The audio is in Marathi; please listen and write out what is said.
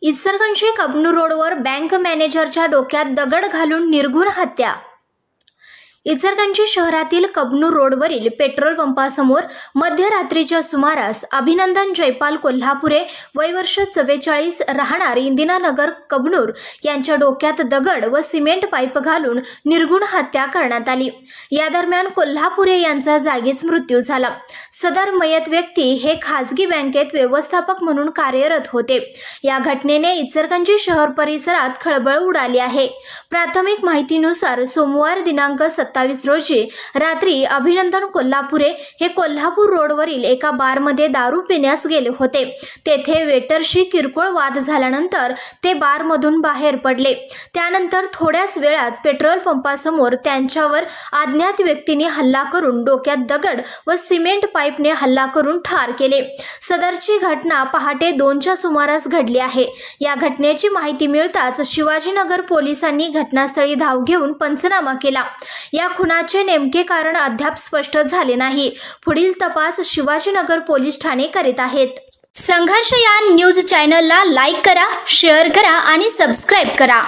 इचलकरंजी कबनूर रोडवर बँक मॅनेजरच्या डोक्यात दगड घालून निर्घृण हत्या। इचलकरंजी शहरातील कबनूर रोडवरील पेट्रोल पंपासमोर मध्यरात्रीच्या सुमारास अभिनंदन जयपाल कोल्हापुरे वय वर्ष 44 राहणार इंदिरानगर कबनूर यांच्या डोक्यात दगड व सिमेंट पाईप घालून निर्घृण हत्या करण्यात आली। या दरम्यान कोल्हापुरे यांचा जागीच मृत्यू झाला। सदर मयत व्यक्ती हे खासगी बँकेत व्यवस्थापक म्हणून कार्यरत होते। या घटनेने इचलकरंजी शहर परिसरात खळबळ उडाली आहे। प्राथमिक माहितीनुसार सोमवार दिनांक 27 रोजी रात्री अभिनंदन कोल्हापुरे हे कोल्हापूर रोडवरील एका बारमध्ये दारू पिण्यास गेले होते। तेथे वेटरशी किरकोळ वाद झाल्यानंतर ते बारमधून बाहेर पडले। त्यानंतर थोड्याच वेळात पेट्रोल पंपासमोर त्यांच्यावर अज्ञात व्यक्तीने हल्ला करून डोक्यात दगड व सिमेंट पाईपने हल्ला करून ठार केले। सदरची घटना पहाटे 2च्या सुमारास घडली आहे। या घटनेची माहिती मिळताच शिवाजीनगर पोलिसांनी घटनास्थळी धाव घेऊन पंचनामा केला। या खुनाचे नेमके कारण अद्याप स्पष्ट झाले नाही। पुढील तपास शिवाजीनगर पोलीस ठाणे करीत आहेत। संघर्ष या न्यूज चॅनलला लाईक करा, शेअर करा आणि सबस्क्राइब करा।